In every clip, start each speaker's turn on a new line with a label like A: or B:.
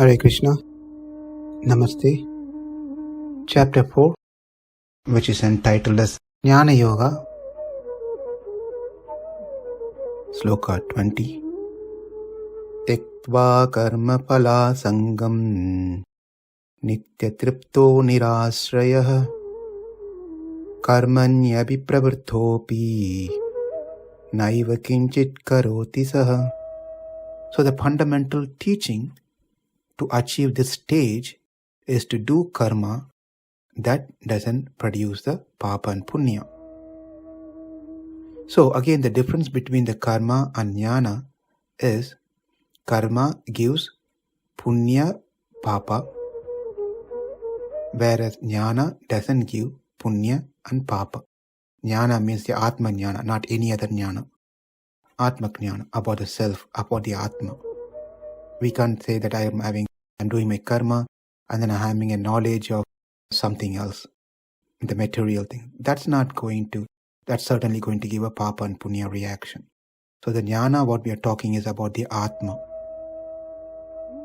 A: Hare Krishna, Namaste. Chapter 4, which is entitled as Jnana Yoga, Sloka 20. Tyaktvā karma-phalāsaṅgaṁ nitya-tṛpto nirāśrayaḥ karmaṇy abhipravṛttopi naiva kiñcit karoti saha. So the fundamental teaching to achieve this stage is to do karma that doesn't produce the papa and punya. So again, the difference between the karma and jnana is karma gives punya, papa, whereas jnana doesn't give punya and papa. Jnana means the atma jnana, not any other jnana. Atma jnana, about the self, about the atma. We can't say that I'm doing my karma and then I'm having a knowledge of something else, the material thing. That's certainly going to give a papa and punya reaction. So the jnana, what we are talking is about the atma.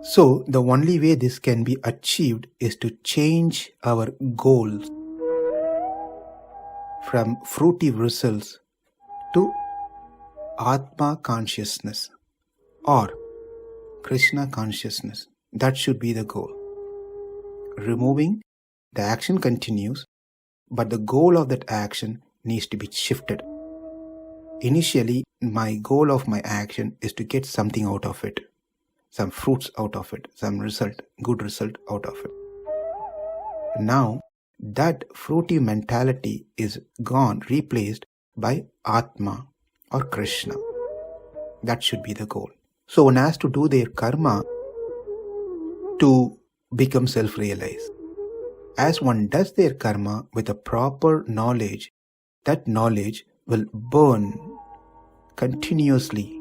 A: So the only way this can be achieved is to change our goals from fruitive results to atma consciousness or Krishna consciousness. That should be the goal. Removing, the action continues, but the goal of that action needs to be shifted. Initially, my goal of my action is to get something out of it, some fruits out of it, some result, good result out of it. Now, that fruitive mentality is gone, replaced by Atma or Krishna. That should be the goal. So one has to do their karma to become self-realized. As one does their karma with a proper knowledge, that knowledge will burn continuously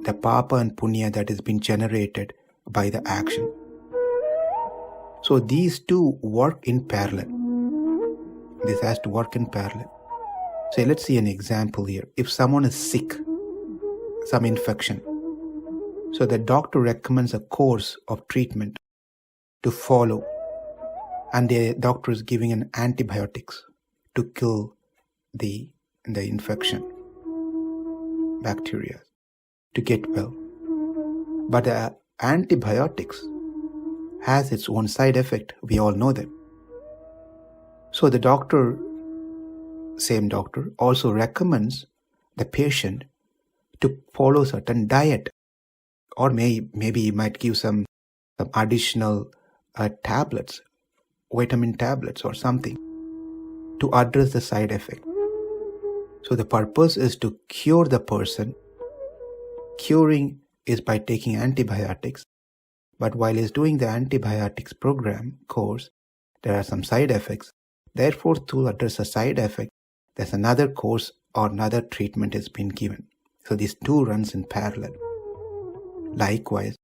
A: the papa and punya that has been generated by the action. So these two work in parallel. This has to work in parallel. So let's see an example here. If someone is sick, some infection, so the doctor recommends a course of treatment to follow, and the doctor is giving an antibiotics to kill the infection, bacteria, to get well. But the antibiotics has its own side effect. We all know that. So the same doctor, also recommends the patient to follow certain diet, or maybe he might give some additional tablets, vitamin tablets or something to address the side effect. So the purpose is to cure the person. Curing is by taking antibiotics, but while he's doing the antibiotics program course, there are some side effects. Therefore, to address the side effect, there's another course or another treatment is being given. So these two runs in parallel. Likewise,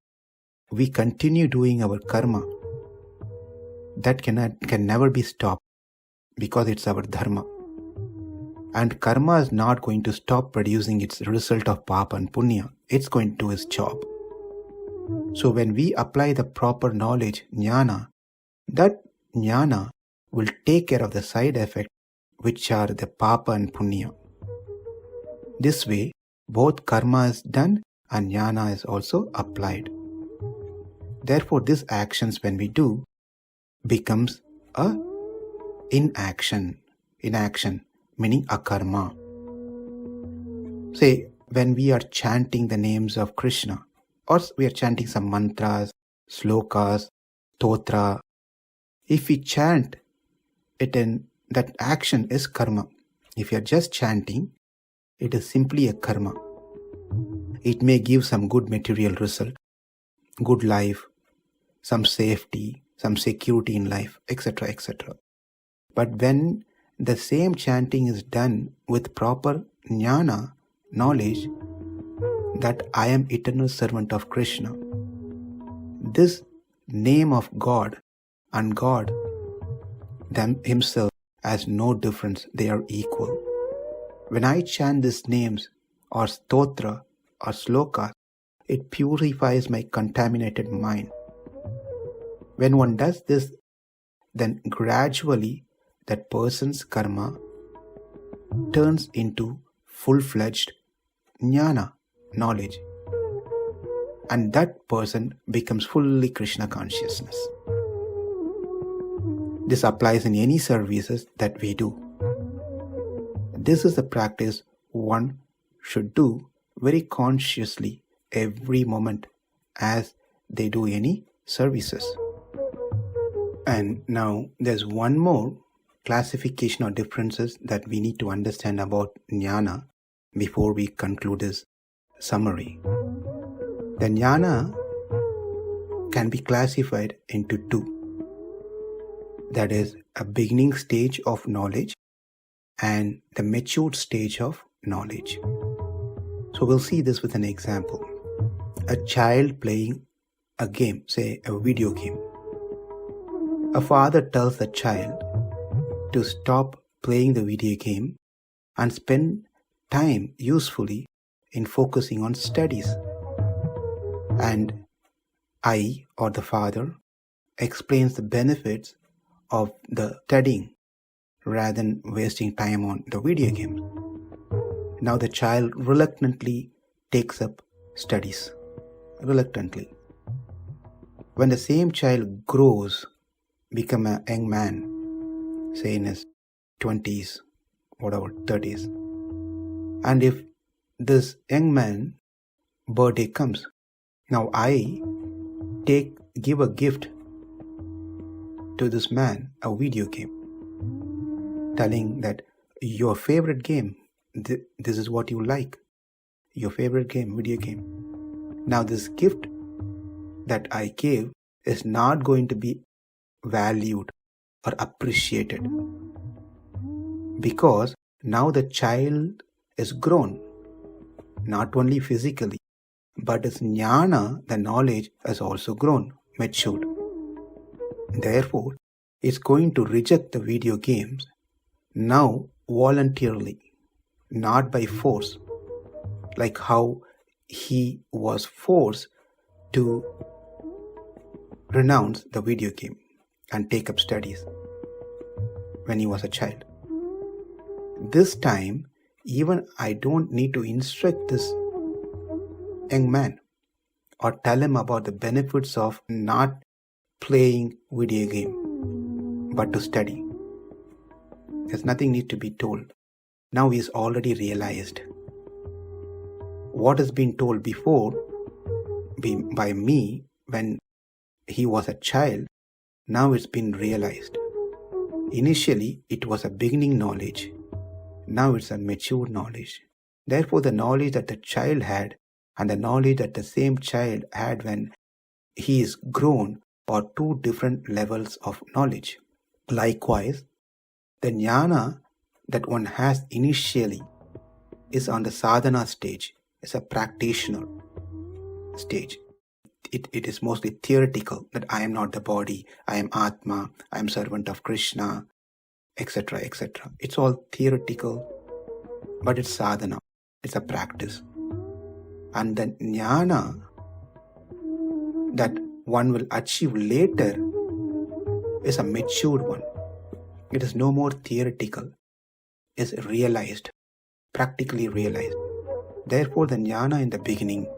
A: we continue doing our karma. That can never be stopped because it's our dharma. And karma is not going to stop producing its result of papa and punya. It's going to do its job. So when we apply the proper knowledge, jnana, that jnana will take care of the side effect, which are the papa and punya. This way, both karma is done and jnana is also applied. Therefore, these actions when we do becomes a inaction, meaning akarma. Say, when we are chanting the names of Krishna, or we are chanting some mantras, slokas, stotra, if we chant it in, that action is karma. If you are just chanting, it is simply a karma. It may give some good material result, good life, some safety, some security in life, etc., etc. But when the same chanting is done with proper jnana, knowledge, that I am eternal servant of Krishna, this name of God and God himself has no difference. They are equal. When I chant these names or stotra or sloka, it purifies my contaminated mind. When one does this, then gradually that person's karma turns into full-fledged jnana, knowledge, and that person becomes fully Krishna consciousness. This applies in any services that we do. This is the practice one should do very consciously every moment as they do any services. And now there's one more classification or differences that we need to understand about jnana before we conclude this summary. The jnana can be classified into two. That is a beginning stage of knowledge and the matured stage of knowledge. So we'll see this with an example. A child playing a game, say a video game. A father tells the child to stop playing the video game and spend time usefully in focusing on studies. And I, or the father, explains the benefits of the studying rather than wasting time on the video game. Now the child reluctantly takes up studies. Reluctantly. When the same child grows, become a young man, say in his 20s, whatever, 30s, and if this young man birthday comes, now I give a gift to this man, a video game, telling that your favorite game, this is what you like, your favorite game, video game. Now this gift that I gave is not going to be valued or appreciated because now the child is grown, not only physically, but his jnana, the knowledge, has also grown, matured. Therefore, it's going to reject the video games now voluntarily, not by force, like how he was forced to renounce the video game and take up studies when he was a child. This time, even I don't need to instruct this young man or tell him about the benefits of not playing video game, but to study. There's nothing need to be told. Now he's already realized. What has been told before by me when he was a child, now it's been realized. Initially, it was a beginning knowledge. Now it's a mature knowledge. Therefore, the knowledge that the child had and the knowledge that the same child had when he is grown are two different levels of knowledge. Likewise, the jnana that one has initially is on the sadhana stage, is a practitioner stage. It is mostly theoretical, that I am not the body, I am Atma, I am servant of Krishna, etc., etc. It's all theoretical, but it's sadhana, it's a practice. And the jnana that one will achieve later is a matured one. It is no more theoretical, it's realized, practically realized. Therefore, the jnana in the beginning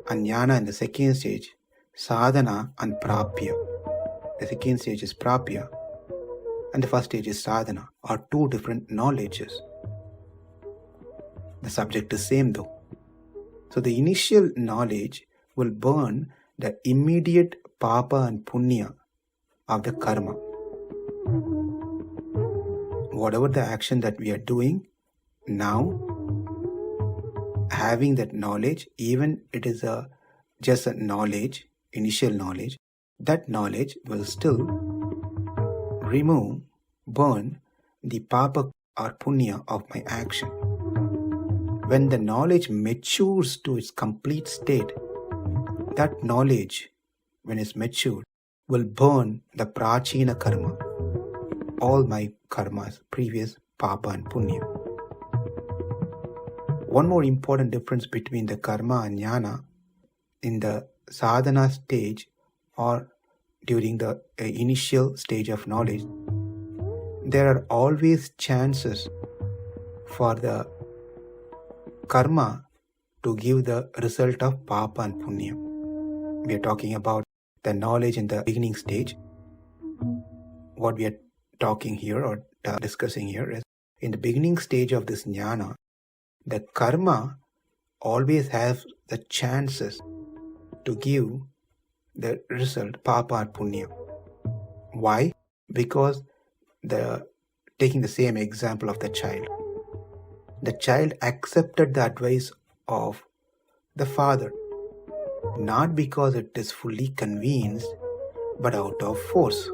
A: and jnana in the second stage, sadhana and prapya. The second stage is prapya and the first stage is sadhana, are two different knowledges. The subject is same though. So the initial knowledge will burn the immediate papa and punya of the karma. Whatever the action that we are doing now, having that knowledge, even it is just a knowledge, initial knowledge, that knowledge will still burn the papa or punya of my action. When the knowledge matures to its complete state, that knowledge, when it's matured, will burn the prachina karma, all my karmas, previous papa and punya. One more important difference between the karma and jnana in the sadhana stage or during the initial stage of knowledge, there are always chances for the karma to give the result of papa and punya. We are talking about the knowledge in the beginning stage. What we are talking here or discussing here is, in the beginning stage of this jnana, the karma always has the chances to give the result papa or punya. Why? Because taking the same example of the child accepted the advice of the father, not because it is fully convinced, but out of force.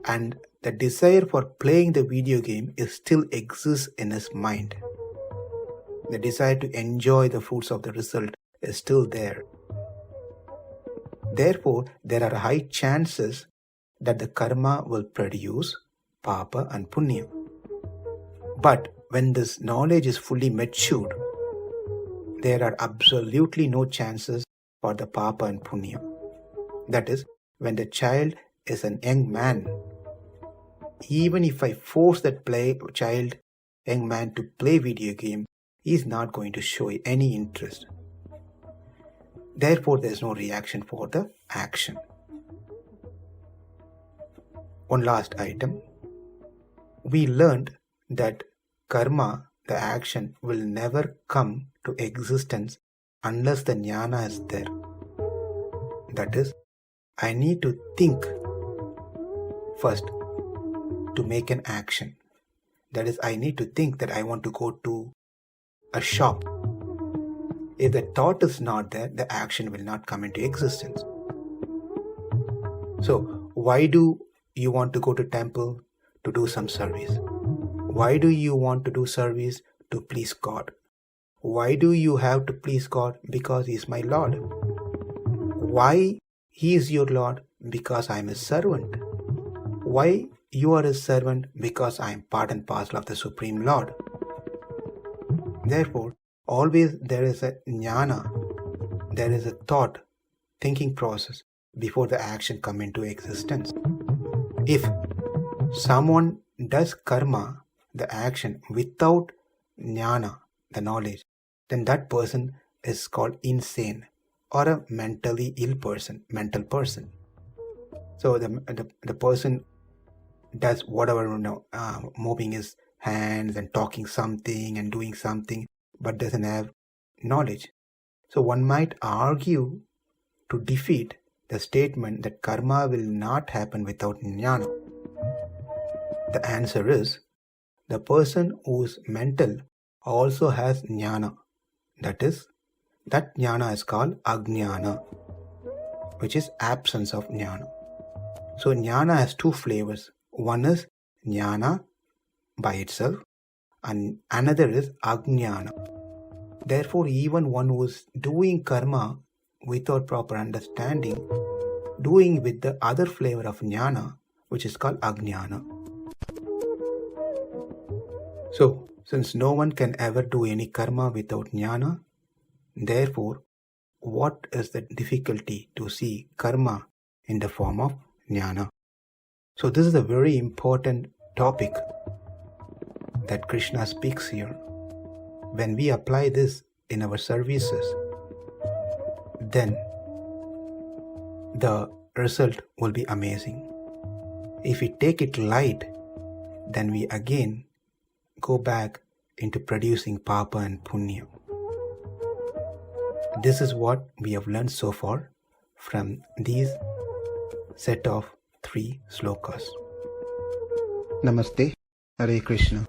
A: And the desire for playing the video game still exists in his mind. The desire to enjoy the fruits of the result is still there. Therefore, there are high chances that the karma will produce papa and punya. But when this knowledge is fully matured, there are absolutely no chances for the papa and punya. That is, when the child is a young man, even if I force that young man to play video game, he is not going to show any interest. Therefore, there is no reaction for the action. One last item. We learned that karma, the action, will never come to existence unless the jnana is there. That is, I need to think first to make an action. That is, I need to think that I want to go to a shop. If the thought is not there, the action will not come into existence. So, why do you want to go to temple? To do some service. Why do you want to do service? To please God. Why do you have to please God? Because He is my Lord. Why He is your Lord? Because I am His servant. Why you are His servant? Because I am part and parcel of the Supreme Lord. Therefore, always there is a jnana, there is a thought, thinking process before the action come into existence. If someone does karma, the action, without jnana, the knowledge, then that person is called insane or a mentally ill person, mental person. So the person does whatever, moving his hands and talking something and doing something, but doesn't have knowledge. So one might argue to defeat the statement that karma will not happen without jnana. The answer is, the person who is mental also has jnana. That jnana is called ajnana, which is absence of jnana. So jnana has two flavors. One is jnana by itself, and another is ajnana. Therefore, even one who is doing karma without proper understanding, doing with the other flavor of jnana, which is called ajnana. So, since no one can ever do any karma without jnana, therefore, what is the difficulty to see karma in the form of jnana? So this is a very important topic that Krishna speaks here. When we apply this in our services, then the result will be amazing. If we take it light, then we again go back into producing papa and punya. This is what we have learned so far from these set of 3 slokas. Namaste, Hare Krishna.